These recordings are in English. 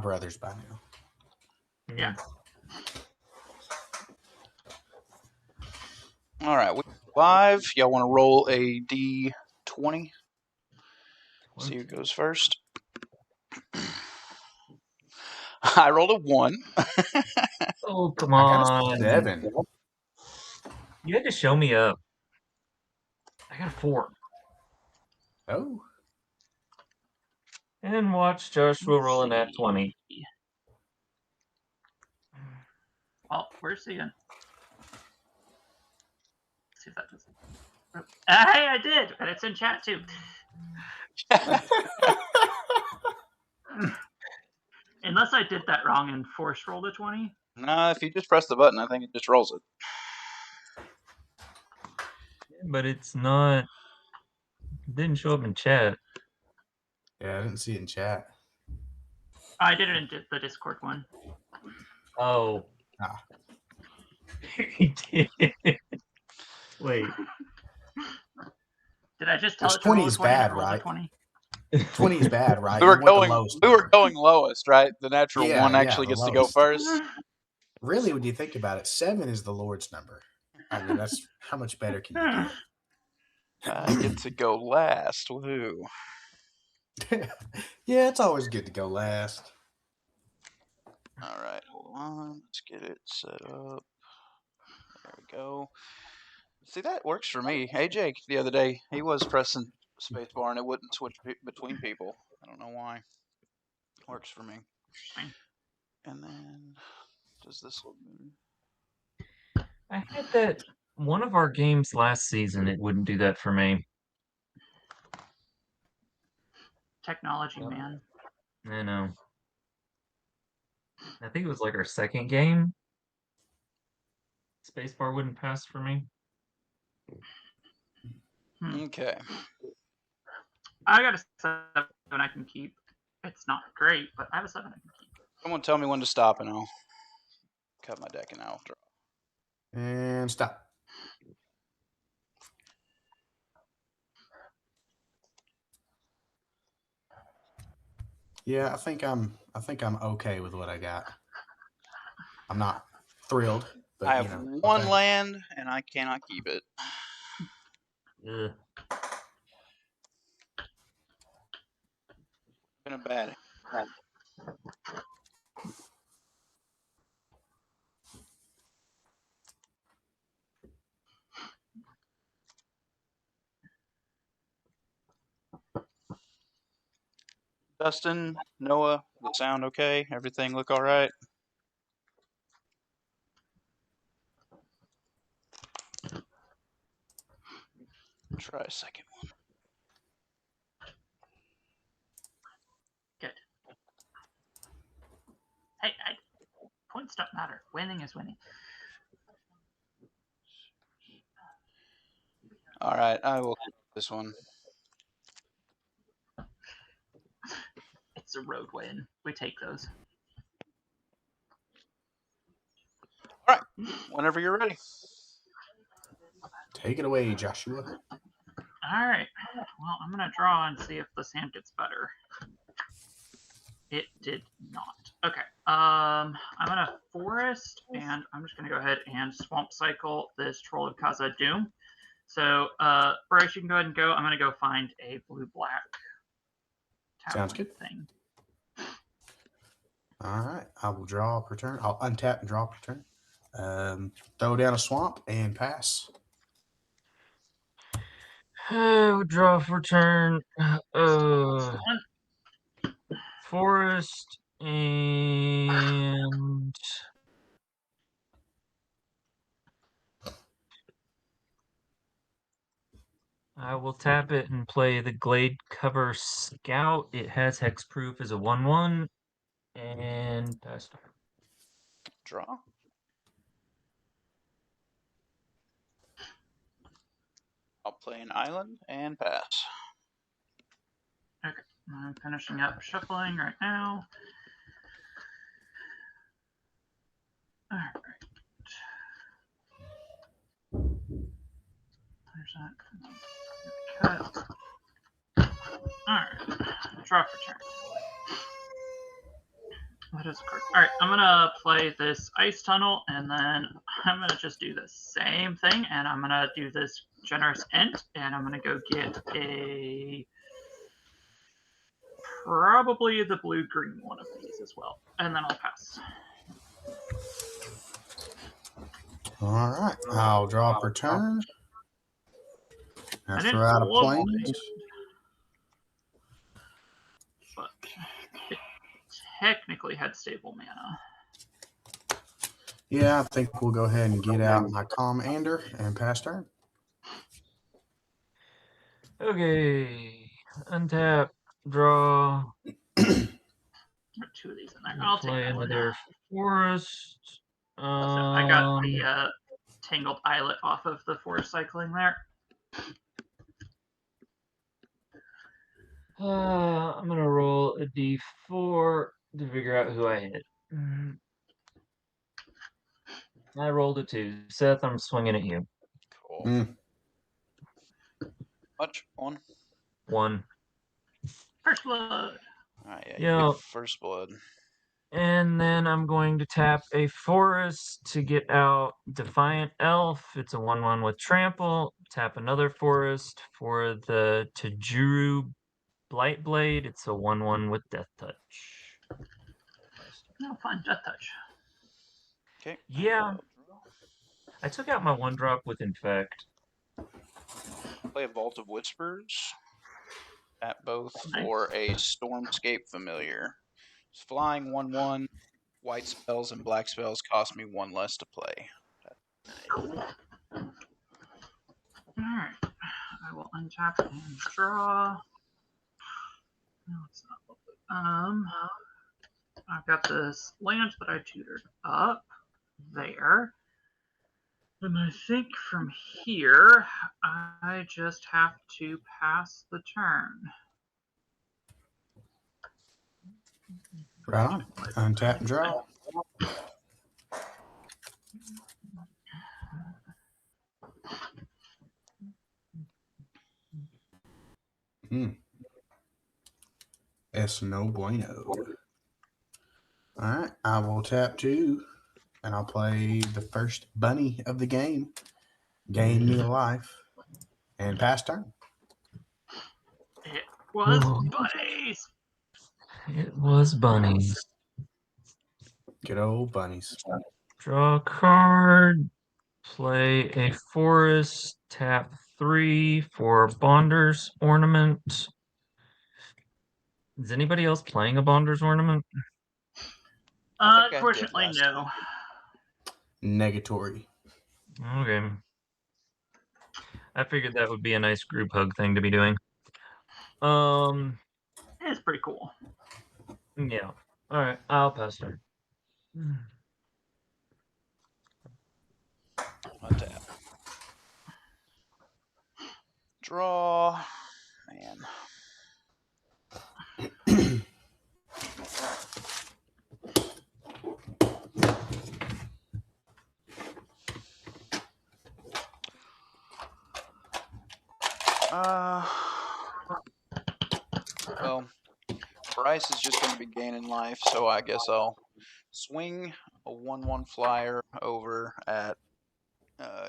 brothers by now. Yeah. All right, week 5. Y'all want to roll a D20? See who goes first. I rolled a 1. Oh, come I got on. a 7. You had to show me up. I got a 4. Oh. And watch Joshua roll a nat 20. Oh, where's he in? Let's see if that does it. Hey, I did, and it's in chat too. Unless I did that wrong and force rolled a 20. No, if you just press the button, I think it just rolls it. But it's not. It didn't show up in chat. Yeah, I didn't see it in chat. I did it in the Discord one. Oh. Ah. He did. Wait. Did I just tell This it to roll 20 a is 20 bad, and it rolled a right? 20? 20 is bad, right? We were You want the going. lowest We were number. going lowest, right? The natural Yeah, 1 yeah, actually the gets to go lowest. first. Really, when you think about it, 7 is the Lord's number. I mean, that's how much better can you I get to go last. Woohoo! get? Yeah, it's always good to go last. All right, hold on. Let's get it set up. There we go. See, that works for me. AJ, the other day, he was pressing spacebar and it wouldn't switch between people. I don't know why. Works for me. And then, does this look good? I had that one of our games last season. It wouldn't do that for me. Technology, man. I know. I think it was like our second game. Spacebar wouldn't pass for me. Okay. I got a 7 I can keep. It's not great, but I have a 7 I can keep. Someone tell me when to stop and I'll cut my deck and I'll draw. And stop. Yeah, I think I'm okay with what I got. I'm not thrilled, but I have one okay. land and I cannot keep it. Ugh. Been a bad. Dustin, Noah, the sound okay? Everything look all right? Try a second one. Good. Hey, points don't matter. Winning is winning. All right, I will keep this one. It's a road win. We take those. All right, whenever you're ready. Take it away, Joshua. All right. Well, I'm gonna draw and see if this hand gets better. It did not. Okay. I'm gonna forest, and I'm just gonna go ahead and swamp cycle this Troll of Kaza Doom. So, Bryce, you can go ahead and go. I'm gonna go find a blue-black Sounds good. thing. All right, I will draw per turn. I'll untap and draw per turn. Throw down a swamp and pass. Draw for turn. Forest and I will tap it and play the Glade Cover Scout. It has hexproof as a 1/1 and pass turn. Draw. I'll play an island and pass. Okay, I'm finishing up shuffling right now. All right. There's that. Cut. All right. Draw for turn. What is a card? All right, I'm gonna play this Ice Tunnel, and then I'm gonna just do the same thing, and I'm gonna do this Generous Ent, and I'm gonna go get a probably the blue-green one of these as well, and then I'll pass. All right. I'll draw per turn. I I'll didn't throw out a love plains. it, but it technically had stable mana. Yeah, I think we'll go ahead and get out my Commander and pass turn. Okay. Untap, draw, There are two of these in there. I'll take play that one. another forest. I got the Tangled Islet off of the forest cycling there. I'm gonna roll a d4 to figure out who I hit. I rolled a 2. Seth, I'm swinging at you. Cool. Mm. Much? 1? 1. First blood. Alright, yeah, Yeah. you get first blood. And then I'm going to tap a forest to get out Defiant Elf. It's a 1/1 with trample. Tap another forest for the Tajuru Blightblade. It's a 1/1 with Death Touch. No, fine. Death Touch. Okay. Yeah. I took out my 1-drop with Infect. Play a Vault of Whispers. At both Nice. for a Stormscape Familiar. It's flying 1/1. White spells and black spells cost me 1 less to play. Cool. Alright. I will untap and draw. No, it's not lovely. I've got this land that I tutored up there. And I think from here, I just have to pass the turn. Right on. Untap and draw. Es no bueno. All right. I will tap 2, and I'll play the first bunny of the game. Gain me a life, and pass turn. It was Oh. buddies. It was bunnies. Good old bunnies. Draw a card. Play a forest. Tap 3 for Bonder's Ornament. Is anybody else playing a Bonder's Ornament? Unfortunately, no. Negatory. Okay. I figured that would be a nice group hug thing to be doing. It's pretty cool. Yeah. Alright, I'll pass turn. Untap. Draw. Man. Well, Bryce is just going to be gaining life, so I guess I'll swing a 1/1 flyer over at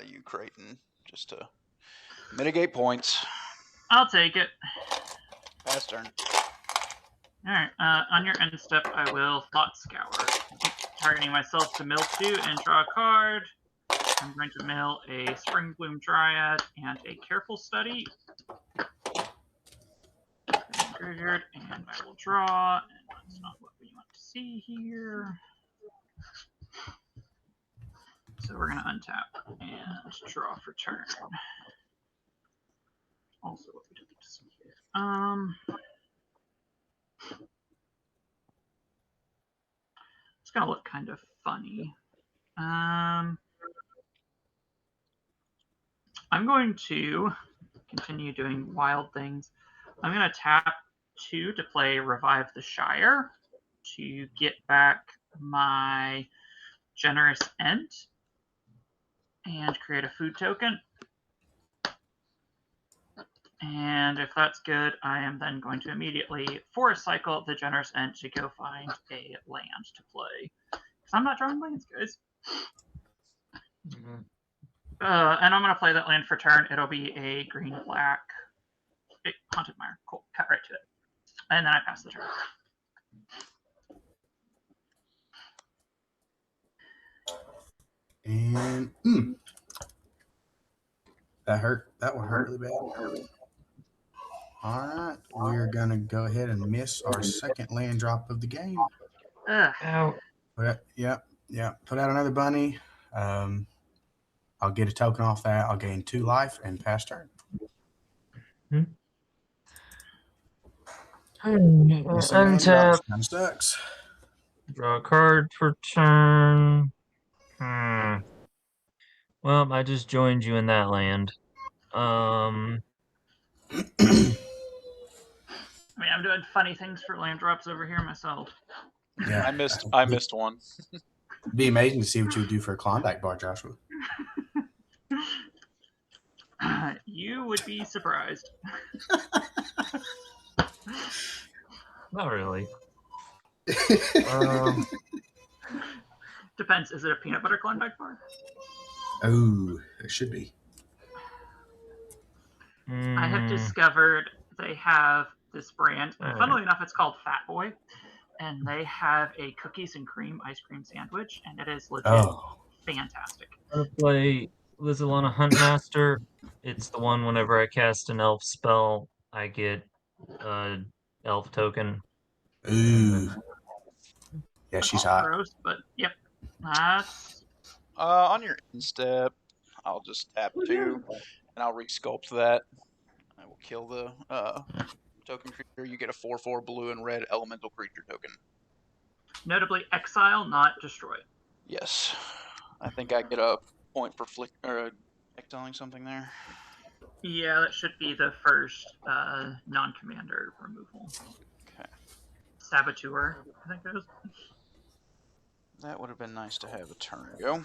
you, Creighton, just to mitigate points. I'll take it. Pass turn. Alright, on your end step, I will Thought Scour. Targeting myself to mill 2 and draw a card. I'm going to mill a Spring Bloom Dryad and a Careful Study. Graveyard, and I will draw, and that's not what we want to see here. So we're going to untap and draw for turn. Also what we don't need to see here. It's going to look kind of funny. I'm going to continue doing wild things. I'm going to tap 2 to play Revive the Shire to get back my Generous Ent and create a food token. And if that's good, I am then going to immediately forest cycle the Generous End to go find a land to play. Because I'm not drawing lands, guys. Mhm. And I'm going to play that land for turn. It'll be a green-black Haunted Mire. Cool. Cut right to it. And then I pass the turn. And that hurt. That one hurt really bad. All right, we're gonna go ahead and miss our second land drop of the game. Ugh. Ow. Yep. Put out another bunny. I'll get a token off that. I'll gain 2 life and pass turn. Missing land drops Untap. kind of sucks. Draw a card for turn. Well, I just joined you in that land. I mean, I'm doing funny things for land drops over here myself. Yeah, I missed one. It'd be amazing to see what you would do for a Klondike bar, Joshua. You would be surprised. Not really. Depends. Is it a peanut butter Klondike bar? Oh, it should be. I have discovered they have this brand. All Funnily enough, it's called Fat Boy, and they have a cookies and cream ice cream sandwich, and it is legit fantastic. I'm gonna play Lizalana Huntmaster. It's the one whenever I cast an elf spell, I get an elf token. Ooh. Yeah, she's hot. Gross, but yep. That's On your end step, I'll just tap 2, and I'll resculpt that. I will kill the token creature. You get a 4/4 blue and red elemental creature token. notably exile, not destroy. Yes. I think I get a point for exiling something there. Yeah, that should be the first non-commander removal. Okay. Saboteur, I think it is. That would have been nice to have a turn ago.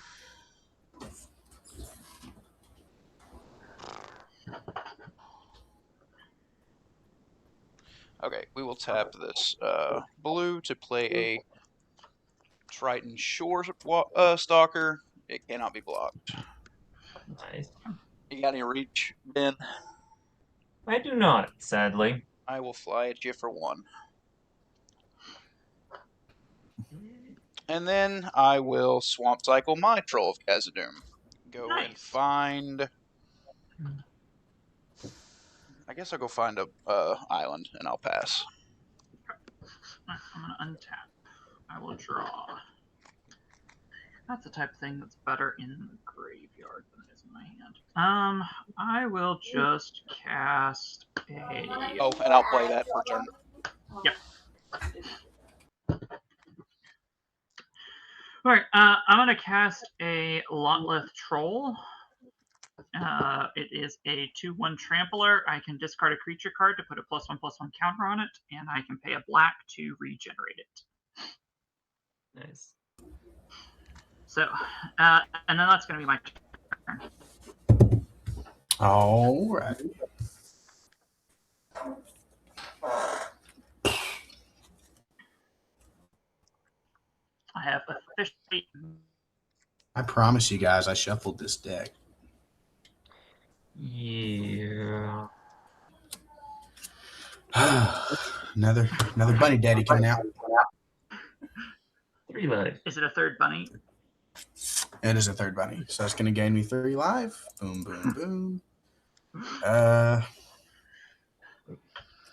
Okay, we will tap this blue to play a Triton Shore Stalker. It cannot be blocked. Nice. You got any reach, Ben? I do not, sadly. I will fly at you for 1. And then I will Swamp Cycle my Troll of Khazad-dûm. Go and find... I guess I'll go find a island, and I'll pass. I'm going to untap. I will draw. That's the type of thing that's better in the graveyard than it is in my hand. I will just cast a... Oh, and I'll play that for turn. Yep. Alright, I'm going to cast a Lotleth Troll. It is a 2/1 trampler. I can discard a creature card to put a +1/+1 counter on it, and I can pay a black to regenerate it. Nice. So, and then that's going to be my turn. All right. I have officially... I promise you guys, I shuffled this deck. Yeah. another bunny daddy coming out. 3 life. Is it a third bunny? It is a third bunny, so it's going to gain me 3 life. Boom, boom, boom.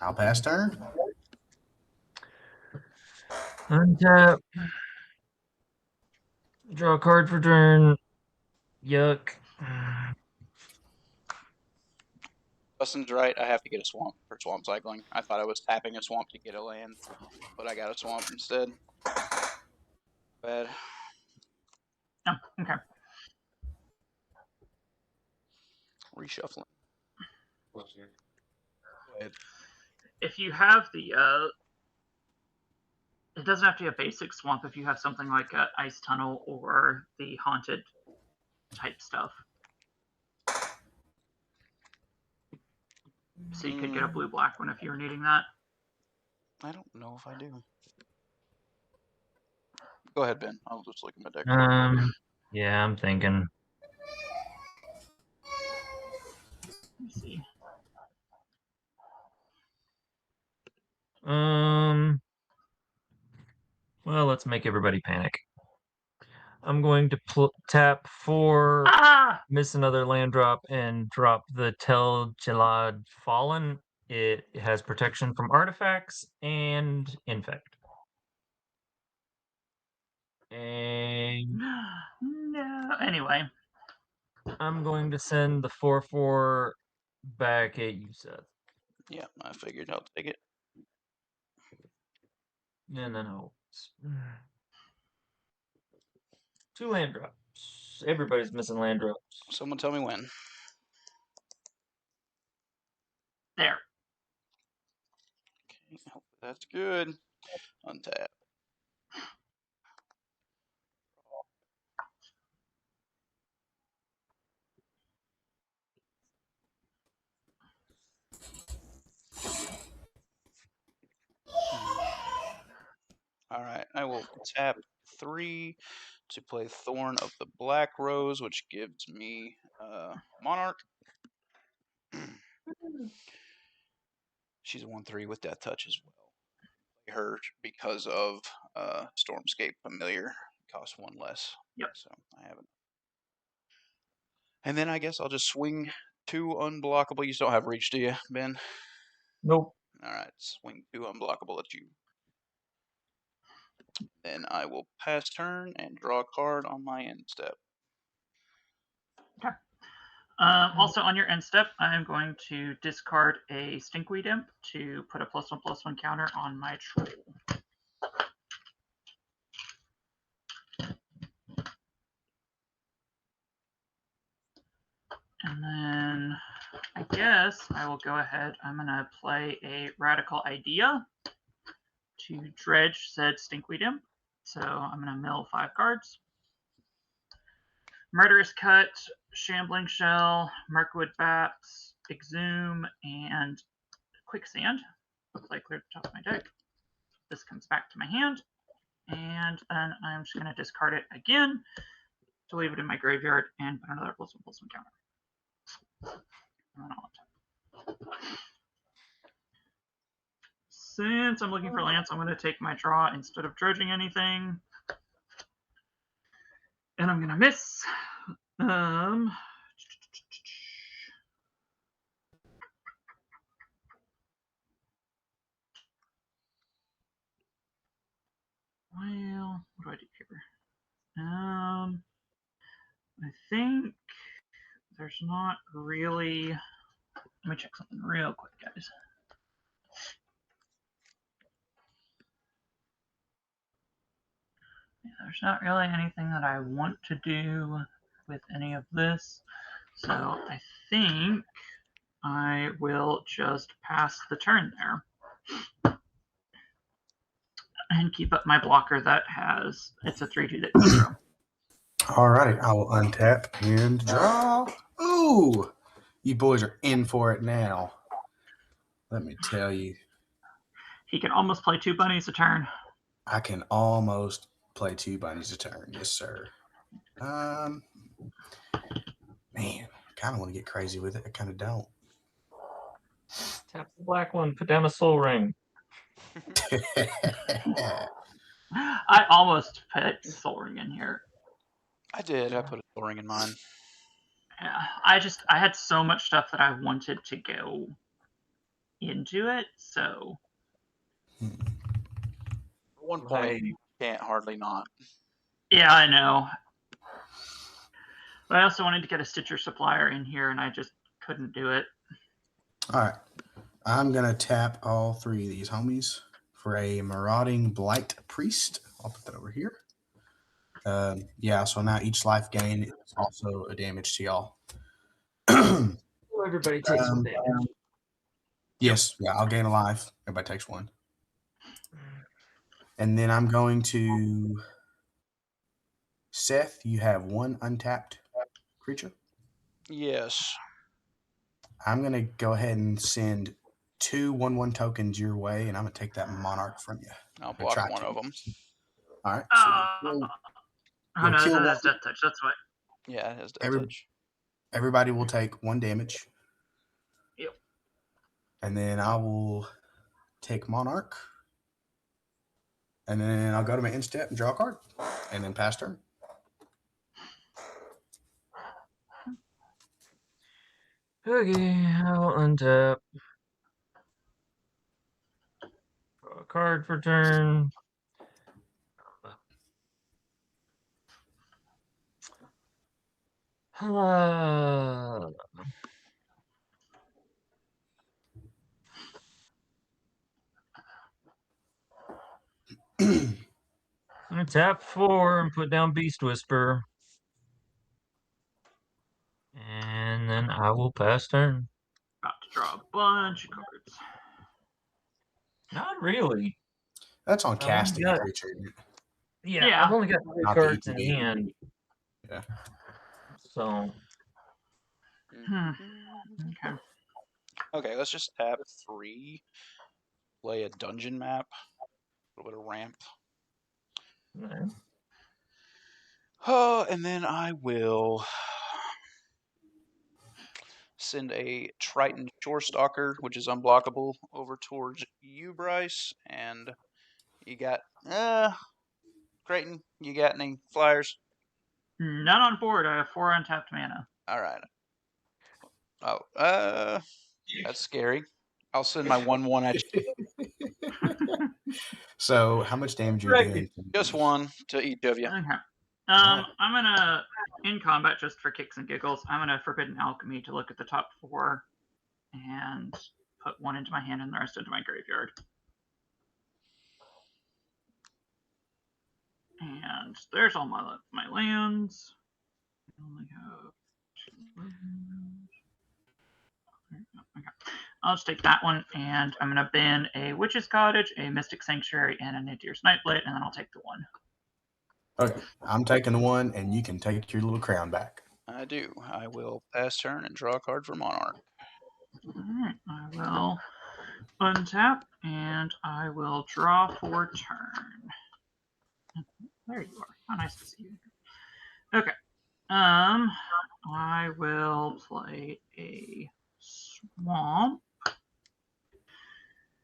I'll pass turn. Untap. Draw a card for turn. Yuck. Justin's right. I have to get a swamp for swamp cycling. I thought I was tapping a swamp to get a land, but I got a swamp instead. Bad. Oh, okay. Reshuffling. Go ahead. If you have the... it doesn't have to be a basic swamp if you have something like a Ice Tunnel or the Haunted type stuff. So you could get a blue-black one if you were needing that. I don't know if I do. Go ahead, Ben. I'll just look at my deck. Yeah, I'm thinking. Let me see. Well, let's make everybody panic. I'm going to tap 4, miss another land drop, and drop the Tel Gelad Fallen. It has protection from artifacts and infect. And No. Anyway. I'm going to send the 4/4 back at you, Seth. Yeah, I figured I'll take it. And then I'll 2 land drops. Everybody's missing land drops. Someone tell me when. There. Okay, hope that's good. Untap. All right, I will tap 3 to play Thorn of the Black Rose, which gives me Monarch. She's a 1/3 with Death Touch as well. Play her because of Stormscape Familiar. Costs 1 less. Yep. So I haven't. And then I guess I'll just swing 2 unblockable. You still have reach, do you, Ben? Nope. All right, swing 2 unblockable at you. Then I will pass turn and draw a card on my end step. Okay. Also, on your end step, I'm going to discard a Stinkweed Imp to put a +1/+1 counter on my troll. And then I guess I will go ahead. I'm going to play a Radical Idea to dredge said Stinkweed Imp. So I'm going to mill 5 cards. Murderous Cut, Shambling Shell, Mirkwood Bats, Exhume, and Quicksand. Looks like clear the top of my deck. This comes back to my hand. And then I'm just going to discard it again to leave it in my graveyard and put another +1/+1 counter. And then I'll attack. Since I'm looking for lands, I'm going to take my draw instead of dredging anything. And I'm going to miss. Well, what do I do here? I think there's not really. Let me check something real quick, guys. Yeah, there's not really anything that I want to do with any of this. So I think I will just pass the turn there. And keep up my blocker that has, it's a 3/2 that can zero. Alrighty, I will untap and draw. Ooh, you boys are in for it now. Let me tell you. He can almost play 2 bunnies a turn. I can almost play 2 bunnies a turn. Yes, sir. Man, I kind of want to get crazy with it. I kind of don't. Tap the black one, put down a soul ring. I almost put Soul Ring in here. I did. I put a Soul Ring in mine. Yeah, I had so much stuff that I wanted to go into it, so. At one point, you can't hardly not. Yeah, I know. But I also wanted to get a Stitcher Supplier in here, and I just couldn't do it. All right. I'm going to tap all 3 of these homies for a Marauding Blight Priest. I'll put that over here. Yeah, so now each life gain is also a damage to y'all. Everybody takes 1 damage. Yes, yeah, I'll gain a life. Everybody takes 1. And then I'm going to... Seth, you have 1 untapped creature? Yes. I'm going to go ahead and send 2 1/1 tokens your way, and I'm going to take that monarch from you. I'll Or block try one to. of them. All right. So Oh you'll no, kill that's one. death touch. That's why. Yeah, it has death touch. Everybody will take 1 damage. Yep. And then I will take monarch. And then I'll go to my end step and draw a card. And then pass turn. Okay, I'll untap. Draw a card for turn. I'm gonna tap 4 and put down Beast Whisper. And then I will pass turn. About to draw a bunch of cards. Not really. That's on I've only casting got- creature. Yeah, Yeah. I've only got 3 Not the cards in ETB. hand. Yeah. So Okay. Okay, let's just tap 3. Play a dungeon map. A little bit of ramp. okay. Oh, and then I will send a Triton Shorestalker, which is unblockable, over towards you, Bryce. And you got, Creighton, you got any flyers? None on board. I have 4 untapped mana. All right. Oh, that's scary. I'll send my 1/1 at you. So how much damage are you Right. doing? Just 1 to each of you. Okay. Alright. I'm gonna, in combat, just for kicks and giggles, I'm gonna Forbidden Alchemy to look at the top 4 and put 1 into my hand and the rest into my graveyard. And there's all my lands. I only have 2 lands. Okay. I'll just take that one, and I'm gonna ban a Witch's Cottage, a Mystic Sanctuary, and a Nadir's Nightblade, and then I'll take the 1. Okay, I'm taking the 1, and you can take your little crown back. I do. I will pass turn and draw a card for Monarch. Alright, I will untap, and I will draw for turn. There you are. How nice to see you. Okay. I will play a swamp.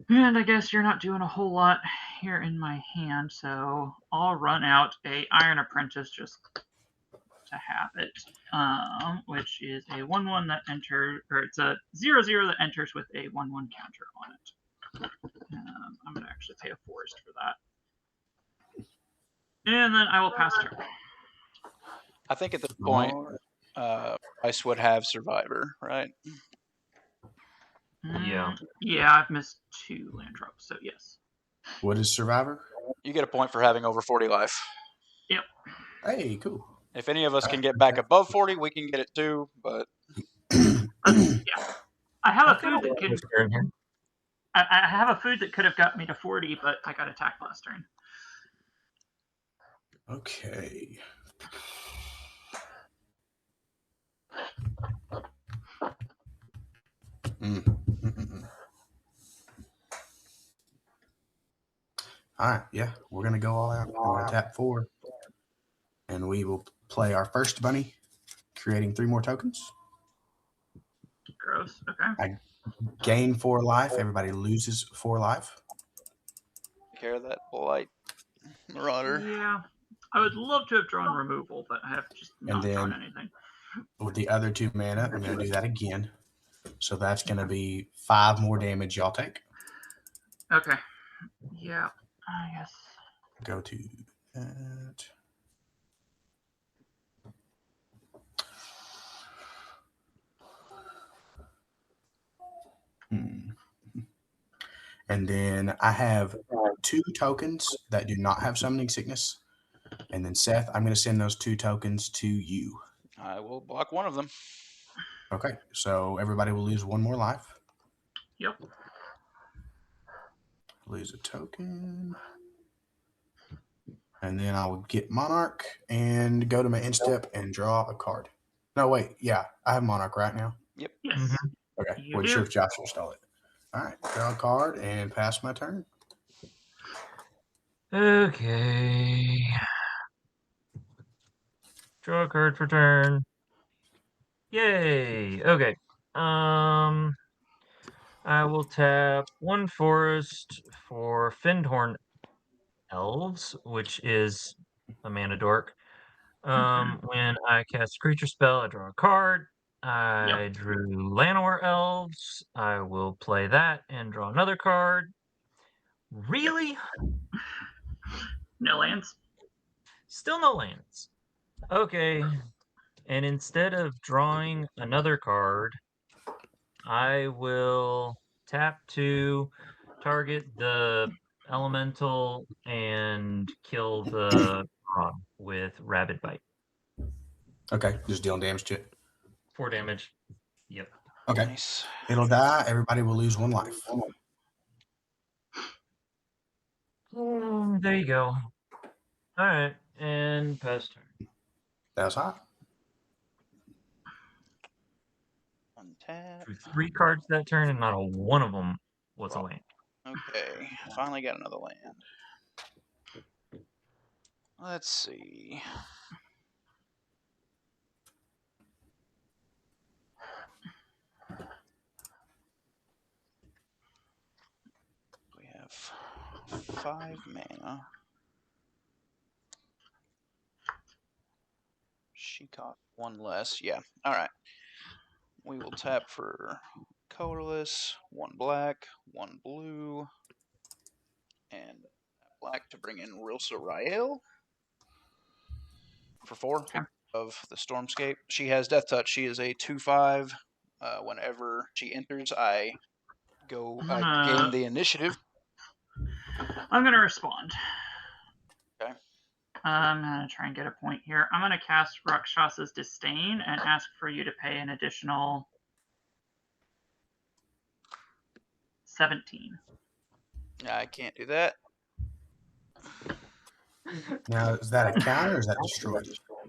And I guess you're not doing a whole lot here in my hand, so I'll run out a Iron Apprentice just to have it, which is a 1/1 that enters, or it's a 0/0 that enters with a 1/1 counter on it. I'm going to actually pay a forest for that. And then I will pass turn. I think at this point, Bryce would have Survivor, right? Yeah. Yeah, I've missed 2 land drops, so yes. What is Survivor? You get a point for having over 40 life. Yep. Hey, cool. If any of us can get back above 40, we can get it too, but Yeah. I have a I've got food that a could. Whisper in here. I have a food that could have got me to 40, but I got attacked last turn. Okay. All right, yeah, we're gonna go all out. We're gonna tap 4, and we will play our first bunny, creating 3 more tokens. Gross. Okay. Gain 4 life. Everybody loses 4 life. take care of that blight marauder. Yeah. I would love to have drawn removal, but I have just not then- drawn anything. With the other 2 mana, I'm gonna do that again. So that's gonna be 5 more damage y'all take. Okay. Yeah. I guess. Go to that. And then I have 2 tokens that do not have summoning sickness. And then Seth, I'm going to send those 2 tokens to you. I will block one of them. Okay, so everybody will lose 1 more life. Yep. Lose a token. And then I will get Monarch and go to my end step and draw a card. No, wait. Yeah, I have Monarch right now. Yep. Yes. Mhm. Okay. You Weren't do. sure if Joshua stole it. All right, draw a card and pass my turn. Okay. Draw a card for turn. Yay. Okay. I will tap 1 forest for Findhorn Elves, which is a mana dork. When I cast a creature spell, I draw a card. I drew Llanowar Elves. I will play that and draw another card. Really? No lands. Still no lands. Okay. And instead of drawing another card, I will tap to target the elemental and kill the Ron with Rabid Bite. Okay, just dealing damage to it. 4 damage. Yep. Okay, Nice. it'll die. Everybody will lose 1 life. There you go. All right, and pass turn. That was hot. Untap. Drew 3 cards that turn, and not a one of them was a land. Okay, finally got another land. Let's see. We have 5 mana. She caught 1 less. Yeah. All right. We will tap for colorless, 1 black, 1 blue, and black to bring in Rilsa Rael for 4 Okay. of the Stormscape. She has Death Touch. She is a 2/5. Whenever she enters, I gain the initiative. I'm gonna respond. Okay. I'm gonna try and get a point here. I'm gonna cast Rakshasa's Disdain and ask for you to pay an additional 17. I can't do that. Now, is that a counter or is that destroyed?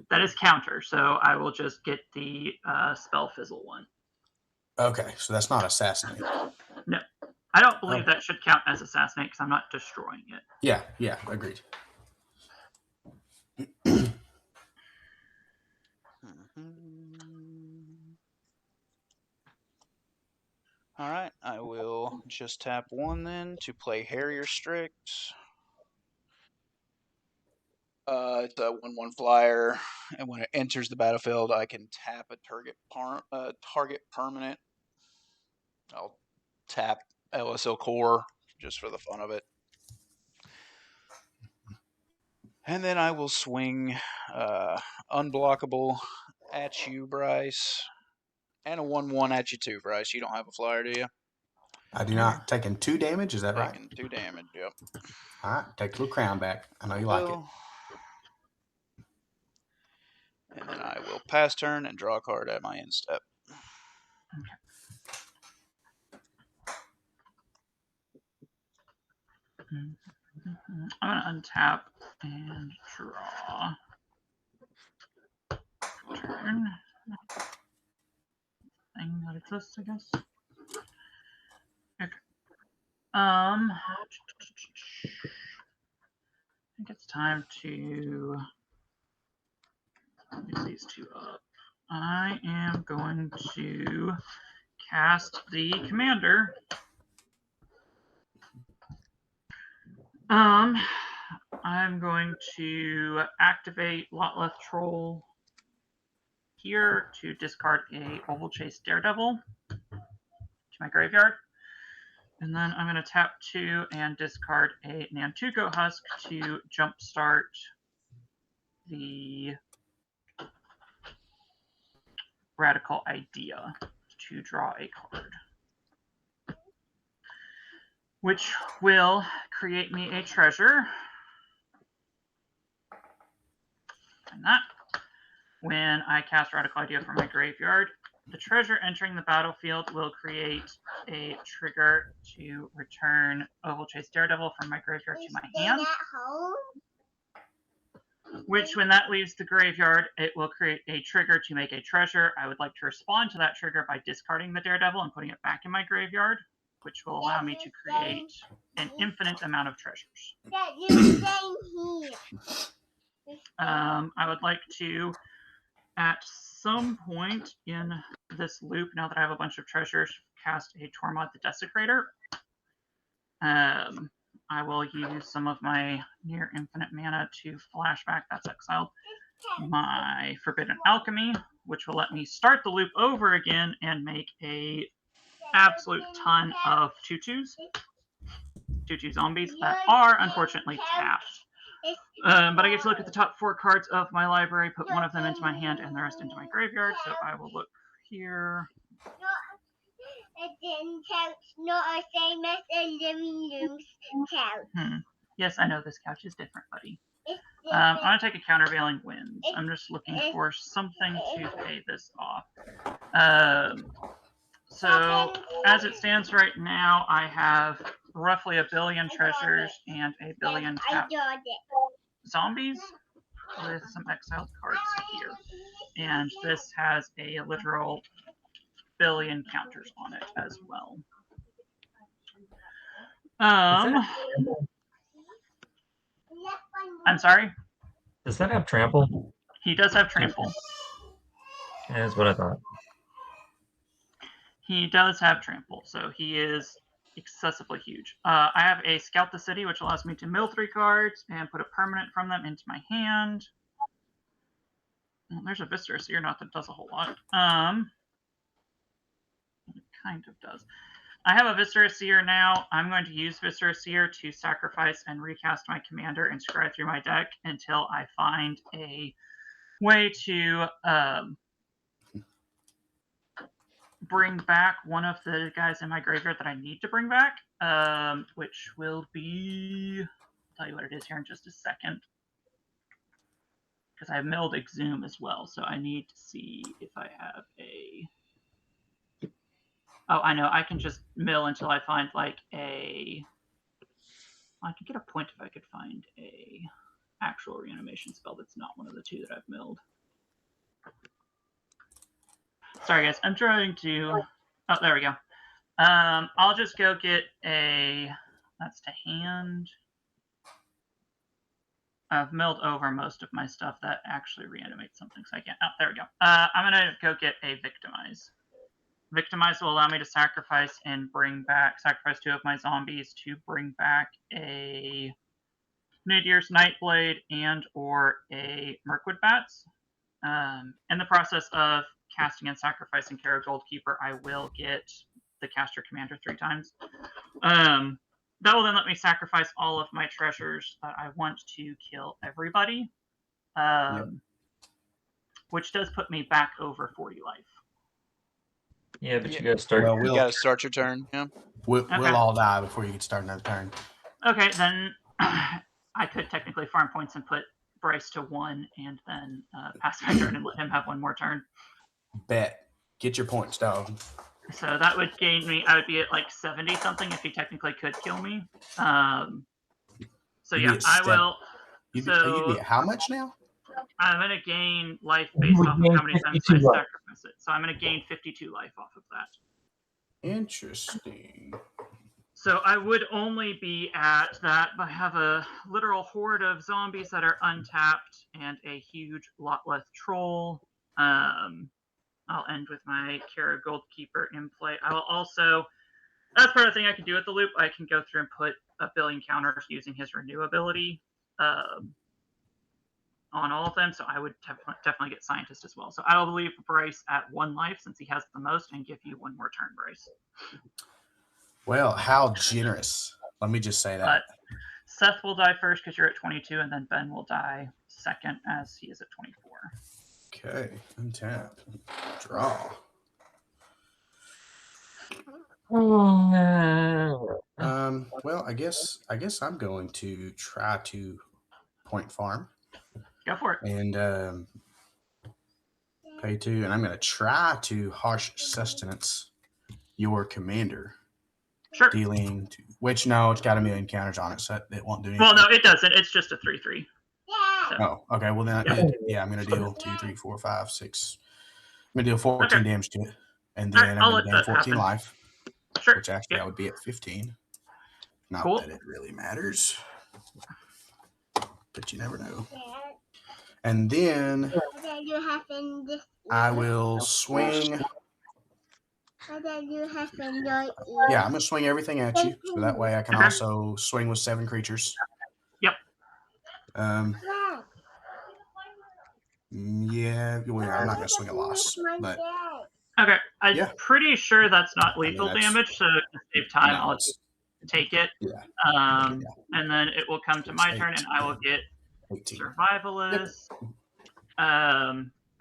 That is counter, so I will just get the spell fizzle one. Okay, so that's not assassinate. No, I don't believe that should count as assassinate because I'm not destroying it. Yeah, agreed. All right, I will just tap 1 then to play Harrier Strix. It's a 1/1 flyer, and when it enters the battlefield, I can tap a target permanent. I'll tap LSL Core just for the fun of it. And then I will swing Unblockable at you, Bryce, and a 1/1 at you too, Bryce. You don't have a flyer, do you? I do not. Taking 2 damage, is that right? Taking 2 damage, yep. All right, take a little crown back. I know you like it. And then I will pass turn and draw a card at my end step. I'm gonna untap and draw. Turn. Thing that exists, I guess. Okay. I think it's time to use these 2 up. I am going to cast the commander. I'm going to activate Lotleth Troll here to discard a Oval Chase Daredevil to my graveyard. And then I'm going to tap 2 and discard a Nantuko Husk to jumpstart the Radical Idea to draw a card, which will create me a treasure. And that, when I cast Radical Idea from my graveyard, the treasure entering the battlefield will create a trigger to return Oval Chase Daredevil from my graveyard to my hand. which when that leaves the graveyard, it will create a trigger to make a treasure. I would like to respond to that trigger by discarding the Daredevil and putting it back in my graveyard, which will allow me to create an infinite amount of treasures. I would like to, at some point in this loop, now that I have a bunch of treasures, cast a Tormod the Desecrator. I will use some of my near infinite mana to flashback, that's exiled, my Forbidden Alchemy, which will let me start the loop over again and make a absolute ton of 2/2s. 2/2 zombies that are unfortunately tapped. But I get to look at the top 4 cards of my library, put one of them into my hand and the rest into my graveyard. So I will look here. It didn't couch, not the same as the living room's couch. Yes, I know this couch is different, buddy. I'm going to take a Countervailing Winds. I'm just looking for something to pay this off. So as it stands right now, I have roughly 1 billion treasures and 1 billion tapped zombies with some exiled cards here. And this has a literal billion counters on it as well. I'm sorry? Does that have trample? He does have trample. Yeah, that's what I thought. He does have trample, so he is excessively huge. I have a Scout the City, which allows me to mill 3 cards and put a permanent from them into my hand. Well, there's a Viscera Seer, not that it does a whole lot. It kind of does. I have a Viscera Seer now. I'm going to use Viscera Seer to sacrifice and recast my commander and scry through my deck until I find a way to bring back one of the guys in my graveyard that I need to bring back, which will be... I'll tell you what it is here in just a second. Because I have milled Exhume as well, so I need to see if I have a... Oh, I know, I can just mill until I find, like, a... I could get a point if I could find a actual reanimation spell that's not one of the 2 that I've milled. Sorry, guys, I'm trying to... Oh, there we go. I'll just go get a... That's to hand. I've milled over most of my stuff that actually reanimates something, so I can't... Oh, there we go. I'm going to go get a Victimize. Victimize will allow me to sacrifice and bring back... Sacrifice 2 of my zombies to bring back a Nidier's Nightblade and or a Mirkwood Bats. In the process of casting and sacrificing Kara Goldkeeper, I will get the caster commander 3 times. That will then let me sacrifice all of my treasures that I want to kill everybody. Which does put me back over 40 life. Yeah, but you gotta start. Well, You got to start your turn. Yeah. We'll all die before you can start another turn. Okay, then I could technically farm points and put Bryce to 1 and then pass my turn and let him have 1 more turn. Bet. Get your points, dog. So that would gain me, I would be at like 70 something if he technically could kill me. So yeah, I will. You'd be at how much now? I'm going to gain life based off of how many times I sacrifice it. So I'm going to gain 52 life off of that. Interesting. So I would only be at that, but I have a literal horde of zombies that are untapped and a huge Lotleth troll. I'll end with my Kara Goldkeeper in play. I will also, that's part of the thing I can do with the loop. I can go through and put 1 billion counters using his renew ability on all of them. So I would definitely get Scientist as well. So I will leave Bryce at 1 life since he has the most and give you 1 more turn, Bryce. Well, how generous. Let me just say that. But Seth will die first because you're at 22, and then Ben will die second as he is at 24. Okay, untap. Draw. Well, I guess I'm going to try to point farm. Go for it. And pay 2, and I'm going to try to harsh sustenance your commander. Sure. Dealing to, which no, it's got 1 million counters on it, so it won't do anything. Well, no, it doesn't. It's just a 3/3. So Oh, okay. Well, then, I'm going to deal 2, 3, 4, 5, 6. I'm going to deal 14 damage to it. And Alright, then I'll I'm going let to gain that 14 happen. life, Sure. which actually I Yep. would be at 15. Not Cool. that it really matters, but you never know. And then What are you having this I ear? will swing. What are you having your ear? Yeah, I'm going to swing everything at you. So that way I can Okay. also swing with 7 creatures. Yep. Dad, Yeah, well, I'm not going to swing a what loss, my but dad? Okay. I'm Yeah. pretty sure that's not lethal that's- damage, so to save time, no, I'll it's, just take it. yeah, And then it will come to It's my 8, turn, and I will get 18. Survivalist.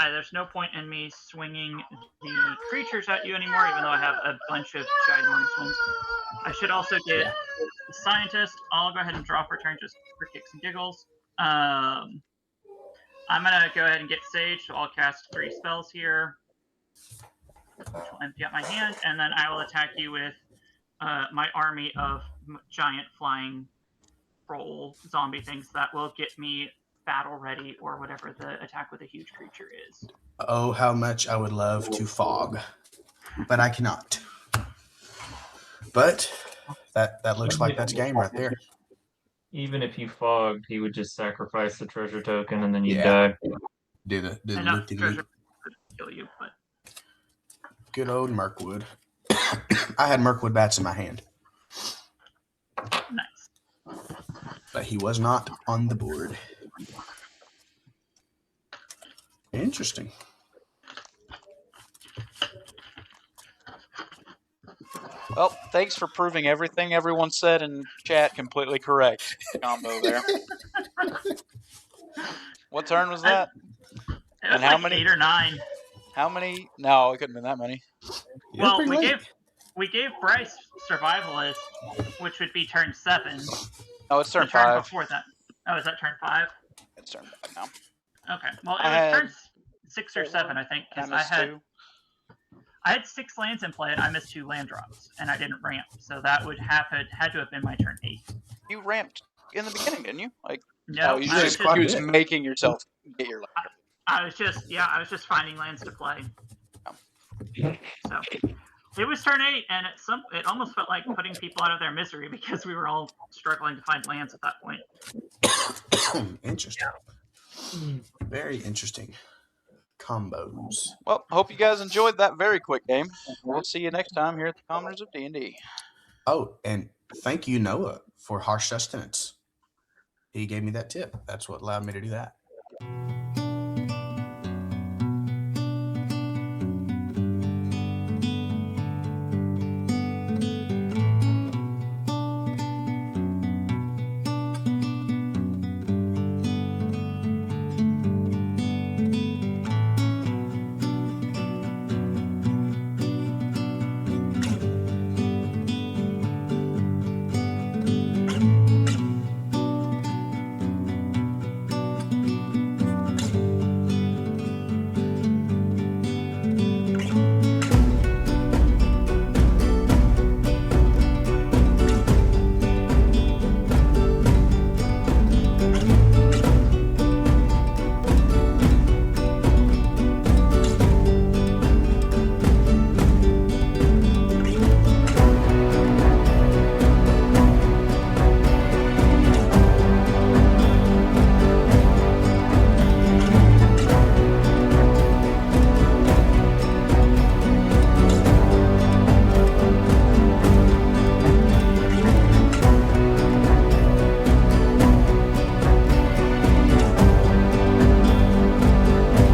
There's no point in me swinging the creatures at you anymore, even though I have a bunch of ginormous ones. I should also get the Scientist. I'll go ahead and draw for turn just for kicks and giggles. I'm going to go ahead and get Sage, so I'll cast 3 spells here, which will empty out my hand, and then I will attack you with my army of giant flying troll zombie things that will get me battle ready or whatever the attack with a huge creature is. Oh, how much I would love to fog, but I cannot. But that looks like that's game right there. Even if you fogged, he would just sacrifice the treasure token and then you Yeah. die. Do the Enough loop de treasure loop. could kill you, but Good old Mirkwood. I had Mirkwood bats in my hand, nice. but he was not on the board. Interesting. Well, thanks for proving everything everyone said in chat completely correct. Combo there. What turn was that? It And was how like many? 8 or 9. How many? No, it couldn't have been that many. Yeah, Well, pretty late. we gave Bryce Survivalist, which would be turn 7. Oh, it's turn The turn 5. before that. Oh, is that turn 5? It's turn 5 now. Okay. Well, it I was had turn 6 or 7, I think, because I missed 2. I had 6 lands in play and I missed 2 land drops, and I didn't ramp, so that would had to have been my turn 8. You ramped in the beginning, didn't you? Like, No, you I just was you just, was making yourself get your land. I was just finding lands to play. So it was turn 8, and it almost felt like putting people out of their misery because we were all struggling to find lands at that point. Interesting. Very interesting combos. Well, hope you guys enjoyed that very quick game. We'll see you next time here at the Commoners of D&D. Oh, and thank you, Noah, for harsh sustenance. He gave me that tip. That's what allowed me to do that.